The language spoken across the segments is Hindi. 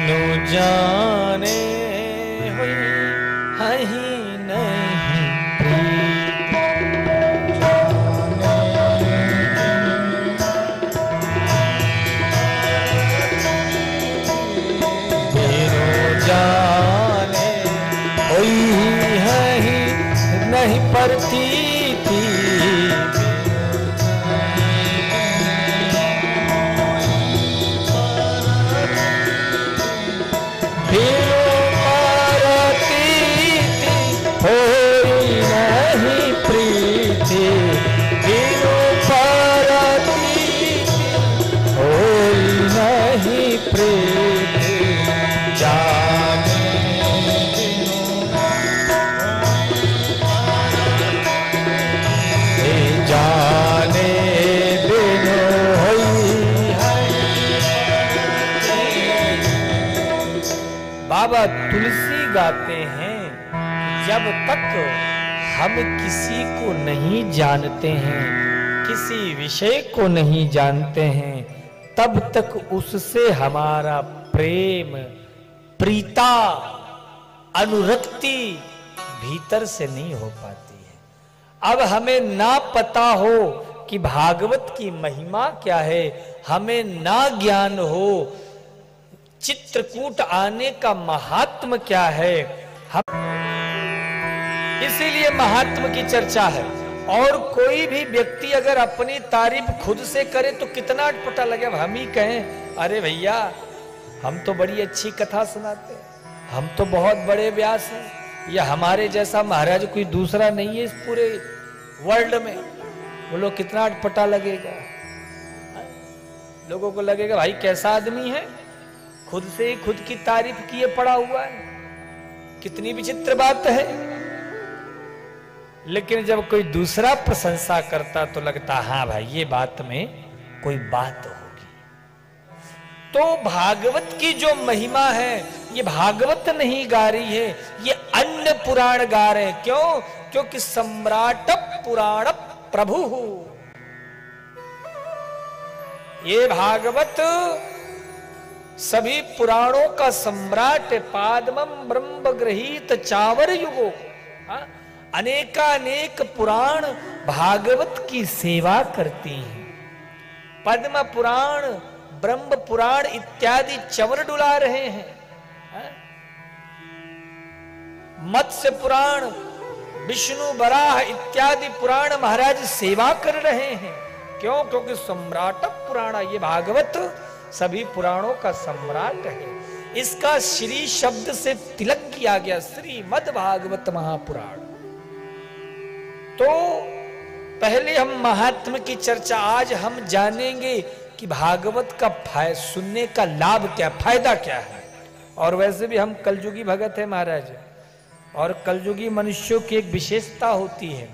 बिनु जाने हुई हही नहीं प्रीत। बिनु जाने हुई हही नहीं प्रतीति। बाबा तुलसी गाते हैं, जब तक हम किसी को नहीं जानते हैं, किसी विषय को नहीं जानते हैं, तब तक उससे हमारा प्रेम, प्रीता, अनुरक्ति भीतर से नहीं हो पाती है। अब हमें ना पता हो कि भागवत की महिमा क्या है, हमें ना ज्ञान हो चित्रकूट आने का महात्म क्या है, हम इसीलिए महात्म की चर्चा है। और कोई भी व्यक्ति अगर अपनी तारीफ खुद से करे तो कितना अटपटा लगे। अब हम ही कहें अरे भैया हम तो बड़ी अच्छी कथा सुनाते हैं, हम तो बहुत बड़े व्यास हैं, या हमारे जैसा महाराज कोई दूसरा नहीं है इस पूरे वर्ल्ड में, बोलो कितना अटपटा लगेगा। लोगों को लगेगा भाई कैसा आदमी है, खुद से ही खुद की तारीफ किए पड़ा हुआ है, कितनी विचित्र बात है। लेकिन जब कोई दूसरा प्रशंसा करता तो लगता हाँ भाई ये बात में कोई बात होगी। तो भागवत की जो महिमा है ये भागवत नहीं गा रही है, ये अन्य पुराण गा रहे हैं। क्यों? क्योंकि सम्राट पुराण प्रभु, ये भागवत सभी पुराणों का सम्राट, पादमम ब्रह्म गृहीत चावर युगो। अनेकानेक पुराण भागवत की सेवा करती हैं। पद्म पुराण, ब्रह्म पुराण इत्यादि चवर डुला रहे हैं। मत्स्य पुराण, विष्णु वराह इत्यादि पुराण महाराज सेवा कर रहे हैं। क्यों? क्योंकि सम्राट पुराण, ये भागवत सभी पुराणों का सम्राट है। इसका श्री शब्द से तिलक किया गया, श्रीमद् भागवत महापुराण। तो पहले हम महात्म की चर्चा, आज हम जानेंगे कि भागवत का सुनने का लाभ क्या, फायदा क्या है। और वैसे भी हम कलयुगी भगत है महाराज, और कलयुगी मनुष्यों की एक विशेषता होती है,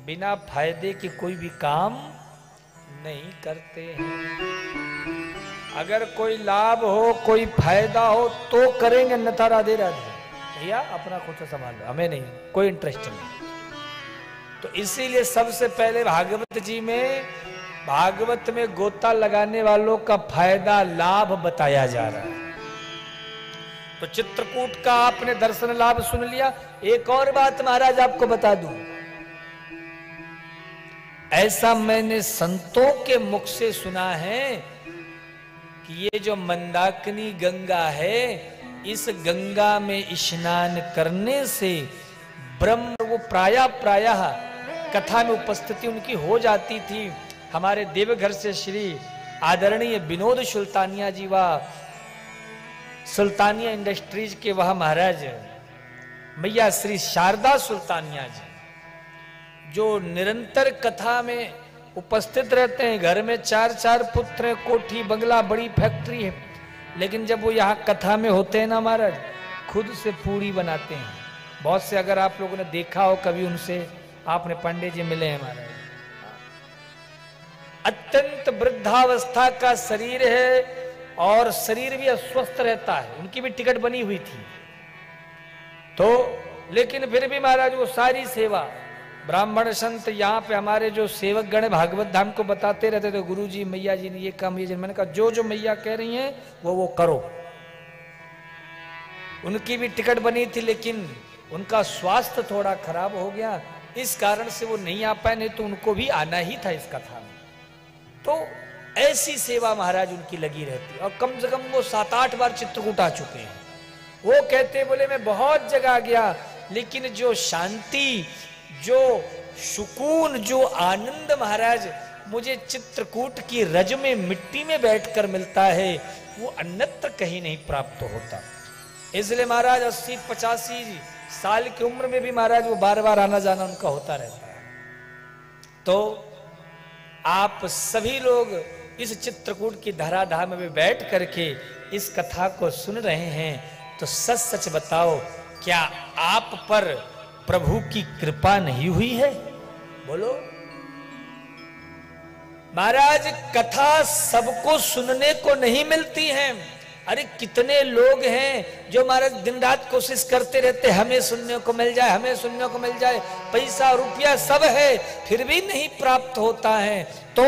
बिना फायदे के कोई भी काम नहीं करते हैं। अगर कोई लाभ हो, कोई फायदा हो तो करेंगे, अन्यथा राधे राधे भैया अपना खुद से संभाल लो, हमें नहीं, कोई इंटरेस्ट नहीं। तो इसीलिए सबसे पहले भागवत में गोता लगाने वालों का फायदा, लाभ बताया जा रहा है। तो चित्रकूट का आपने दर्शन लाभ सुन लिया। एक और बात महाराज आपको बता दूं, ऐसा मैंने संतों के मुख से सुना है कि ये जो मंदाकिनी गंगा है, इस गंगा में स्नान करने से ब्रह्म, वो प्रायः कथा में उपस्थिति उनकी हो जाती थी। हमारे देवघर से श्री आदरणीय विनोद सुल्तानिया जी व सुल्तानिया इंडस्ट्रीज के वह महाराज मैया श्री शारदा सुल्तानिया जी, जो निरंतर कथा में उपस्थित रहते हैं। घर में 4 पुत्र हैं, कोठी बंगला, बड़ी फैक्ट्री है, लेकिन जब वो यहाँ कथा में होते हैं ना महाराज, खुद से पूड़ी बनाते हैं। बहुत से अगर आप लोगों ने देखा हो कभी उनसे, आपने पंडित जी मिले हैं महाराज, अत्यंत वृद्धावस्था का शरीर है और शरीर भी अस्वस्थ रहता है। उनकी भी टिकट बनी हुई थी, तो लेकिन फिर भी महाराज वो सारी सेवा, ब्राह्मण संत यहाँ पे हमारे जो सेवक गण भागवत धाम को बताते रहते थे, गुरु जी मैया जी ने ये काम, ये मैंने कहा जो मैया कह रही हैं वो करो। उनकी भी टिकट बनी थी, लेकिन उनका स्वास्थ्य थोड़ा खराब हो गया, इस कारण से वो नहीं आ पाए, नहीं तो उनको भी आना ही था इस कथा में। तो ऐसी सेवा महाराज उनकी लगी रहती, और कम से कम वो 7-8 बार चित्रकूट आ चुके हैं। वो कहते बोले मैं बहुत जगह गया, लेकिन जो शांति, जो सुकून, जो आनंद महाराज मुझे चित्रकूट की रज में मिट्टी में बैठकर मिलता है, वो अन्यत्र कहीं नहीं प्राप्त होता। इसलिए महाराज 80-85 साल की उम्र में भी महाराज वो बार बार आना जाना उनका होता रहता है। तो आप सभी लोग इस चित्रकूट की धराधाम में बैठ करके इस कथा को सुन रहे हैं, तो सच सच बताओ, क्या आप पर प्रभु की कृपा नहीं हुई है? बोलो। महाराज कथा सबको सुनने को नहीं मिलती है। अरे कितने लोग हैं जो महाराज दिन रात कोशिश करते रहते, हमें सुनने को मिल जाए, हमें सुनने को मिल जाए, पैसा रुपया सब है, फिर भी नहीं प्राप्त होता है। तो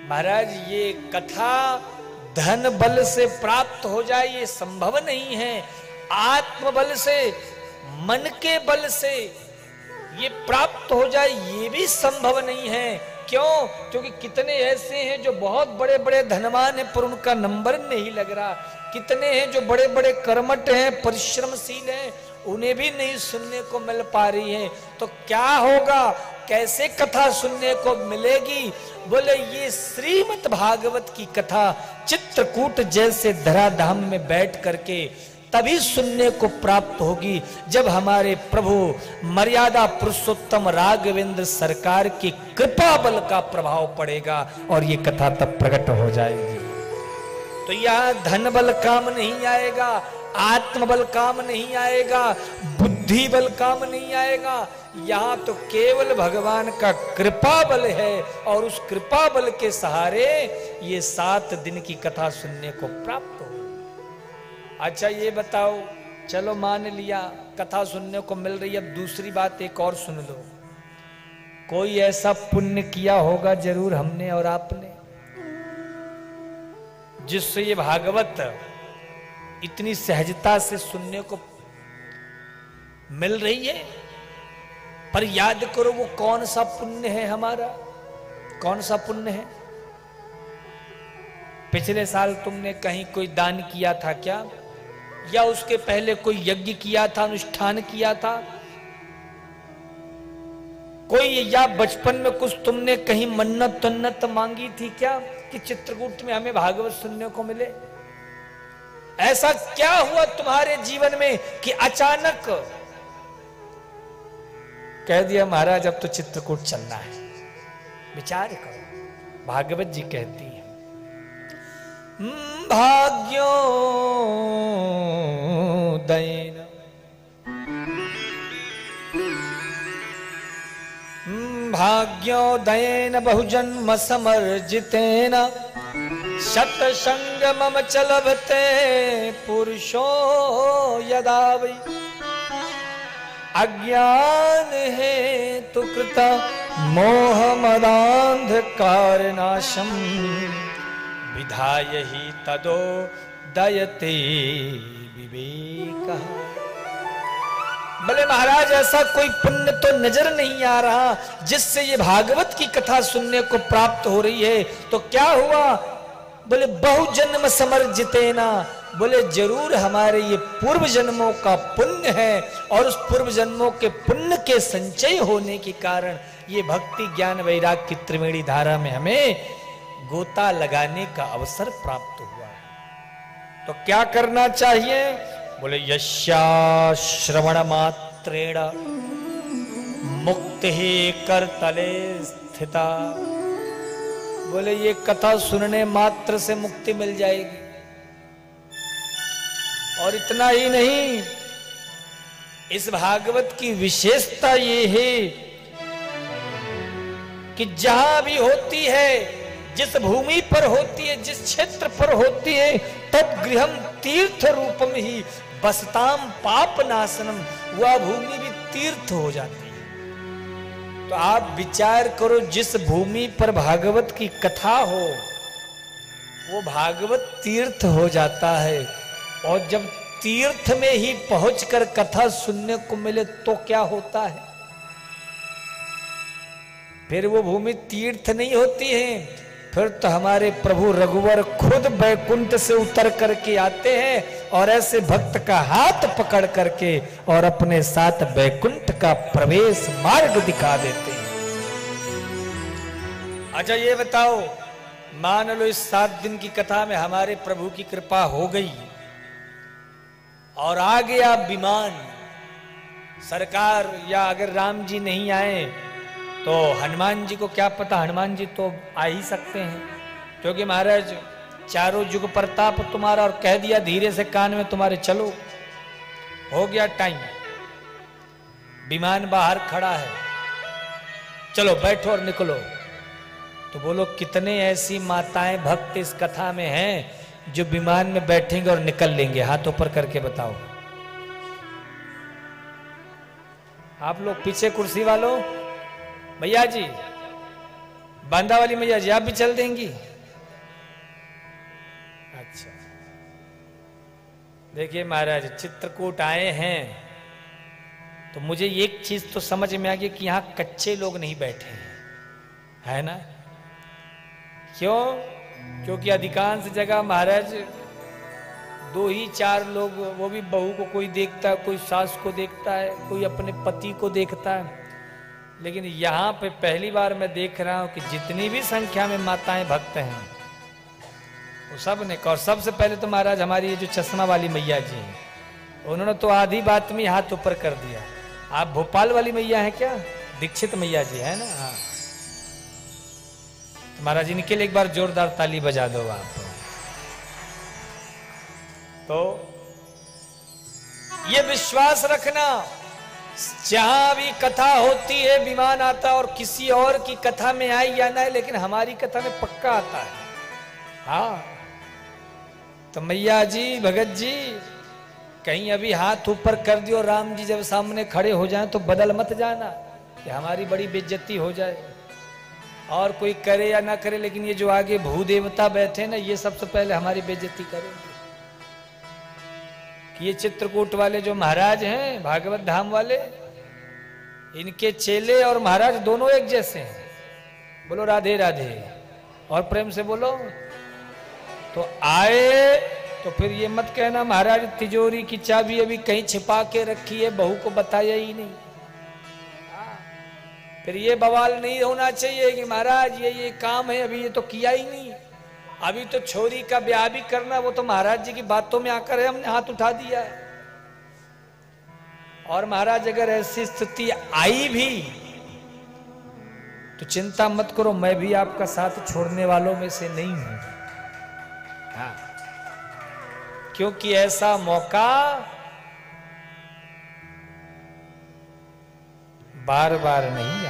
महाराज ये कथा धन बल से प्राप्त हो जाए ये संभव नहीं है, आत्मबल से, मन के बल से ये प्राप्त हो जाए ये भी संभव नहीं है। क्यों? क्योंकि कितने ऐसे हैं जो बहुत बड़े बड़े धनवान हैं पर उनका नंबर नहीं लग रहा, कितने हैं जो बड़े बड़े कर्मठ हैं, परिश्रमशील हैं, उन्हें भी नहीं सुनने को मिल पा रही है। तो क्या होगा, कैसे कथा सुनने को मिलेगी? बोले ये श्रीमद् भागवत की कथा चित्रकूट जैसे धराधाम में बैठ करके तभी सुनने को प्राप्त होगी, जब हमारे प्रभु मर्यादा पुरुषोत्तम राघवेंद्र सरकार की कृपा बल का प्रभाव पड़ेगा और ये कथा तब प्रकट हो जाएगी। तो यह धन बल काम नहीं आएगा, आत्मबल काम नहीं आएगा, बुद्धि बल काम नहीं आएगा, यहां तो केवल भगवान का कृपा बल है, और उस कृपा बल के सहारे ये 7 दिन की कथा सुनने को प्राप्त हो। अच्छा ये बताओ, चलो मान लिया कथा सुनने को मिल रही है, अब दूसरी बात एक और सुन लो। कोई ऐसा पुण्य किया होगा जरूर हमने और आपने, जिससे ये भागवत इतनी सहजता से सुनने को मिल रही है। पर याद करो वो कौन सा पुण्य है हमारा, कौन सा पुण्य है? पिछले साल तुमने कहीं कोई दान किया था क्या, या उसके पहले कोई यज्ञ किया था, अनुष्ठान किया था कोई, या बचपन में कुछ तुमने कहीं मन्नत तन्नत मांगी थी क्या कि चित्रकूट में हमें भागवत सुनने को मिले? ऐसा क्या हुआ तुम्हारे जीवन में कि अचानक कह दिया महाराज अब तो चित्रकूट चलना है? विचार करो, भागवत जी कहती है भाग्योदयेन भाग्योदयेन बहुजन्म समर्जितेन शतसंग मम चलभते पुरुषो यदा वै अज्ञान हेतु कृता मोह मदांधकार नाशम विधाय ही तदो दयते विवेक। भले महाराज ऐसा कोई पुण्य तो नजर नहीं आ रहा जिससे ये भागवत की कथा सुनने को प्राप्त हो रही है। तो क्या हुआ? बोले बहुजन्म समर्जितेना, बोले जरूर हमारे ये पूर्व जन्मों का पुण्य है, और उस पूर्व जन्मों के पुण्य के संचय होने के कारण ये भक्ति ज्ञान वैराग की त्रिवेणी धारा में हमें गोता लगाने का अवसर प्राप्त हुआ है। तो क्या करना चाहिए? बोले यस्या श्रवण मात्रेण मुक्ति करतले स्थिता, बोले ये कथा सुनने मात्र से मुक्ति मिल जाएगी। और इतना ही नहीं, इस भागवत की विशेषता ये है कि जहां भी होती है, जिस भूमि पर होती है, जिस क्षेत्र पर होती है, तब गृहम तीर्थ रूपम ही बसताम पाप नाशनम, वह भूमि भी तीर्थ हो जाती है। तो आप विचार करो, जिस भूमि पर भागवत की कथा हो, वो भागवत तीर्थ हो जाता है। और जब तीर्थ में ही पहुंचकर कथा सुनने को मिले तो क्या होता है? फिर वो भूमि तीर्थ नहीं होती है, फिर तो हमारे प्रभु रघुवर खुद बैकुंठ से उतर करके आते हैं और ऐसे भक्त का हाथ पकड़ करके और अपने साथ बैकुंठ का प्रवेश मार्ग दिखा देते हैं। अच्छा ये बताओ, मान लो इस 7 दिन की कथा में हमारे प्रभु की कृपा हो गई और आ गया विमान सरकार, या अगर राम जी नहीं आए तो हनुमान जी को क्या पता, हनुमान जी तो आ ही सकते हैं, क्योंकि महाराज चारों जुग प्रताप तुम्हारा, और कह दिया धीरे से कान में तुम्हारे चलो, हो गया टाइम, विमान बाहर खड़ा है, चलो बैठो और निकलो। तो बोलो कितने ऐसी माताएं भक्त इस कथा में हैं जो विमान में बैठेंगे और निकल लेंगे? हाथ ऊपर करके बताओ। आप लोग पीछे कुर्सी वालों, भैया जी, बांदा वाली मैया जी, आप भी चल देंगी? अच्छा, देखिए महाराज चित्रकूट आए हैं तो मुझे एक चीज तो समझ में आ गई कि यहां कच्चे लोग नहीं बैठे हैं, है ना? क्यों? क्योंकि अधिकांश जगह महाराज 2 ही 4 लोग, वो भी बहू को कोई देखता है, कोई सास को देखता है, कोई अपने पति को देखता है। लेकिन यहाँ पे पहली बार मैं देख रहा हूं कि जितनी भी संख्या में माताएं भक्त हैं वो सब ने, और सबसे पहले तो महाराज हमारी ये जो चश्मा वाली मैया जी हैं, उन्होंने तो आधी बात में हाथ ऊपर कर दिया। आप भोपाल वाली मैया हैं क्या? दीक्षित मैया जी है ना? हाँ, तो महाराज इनके लिए एक बार जोरदार ताली बजा दो आप। तो ये विश्वास रखना, जहां भी कथा होती है विमान आता, और किसी और की कथा में आई या ना है, लेकिन हमारी कथा में पक्का आता है। हाँ, तो मैया जी, भगत जी, कहीं अभी हाथ ऊपर कर दियो, राम जी जब सामने खड़े हो जाएं तो बदल मत जाना कि हमारी बड़ी बेइज्जती हो जाए। और कोई करे या ना करे, लेकिन ये जो आगे भूदेवता बैठे ना, ये सबसे पहले हमारी बेइज्जती करेंगे कि ये चित्रकूट वाले जो महाराज हैं, भागवत धाम वाले, इनके चेले और महाराज दोनों एक जैसे हैं। बोलो राधे राधे, और प्रेम से बोलो। तो आए तो फिर ये मत कहना महाराज तिजोरी की चाबी अभी कहीं छिपा के रखी है, बहू को बताया ही नहीं। फिर ये बवाल नहीं होना चाहिए कि महाराज ये काम है, अभी ये तो किया ही नहीं, अभी तो छोरी का ब्याह भी करना, वो तो महाराज जी की बातों में आकर है, हमने हाथ उठा दिया है। और महाराज अगर ऐसी स्थिति आई भी तो चिंता मत करो, मैं भी आपका साथ छोड़ने वालों में से नहीं हूं। हाँ, क्योंकि ऐसा मौका बार बार नहीं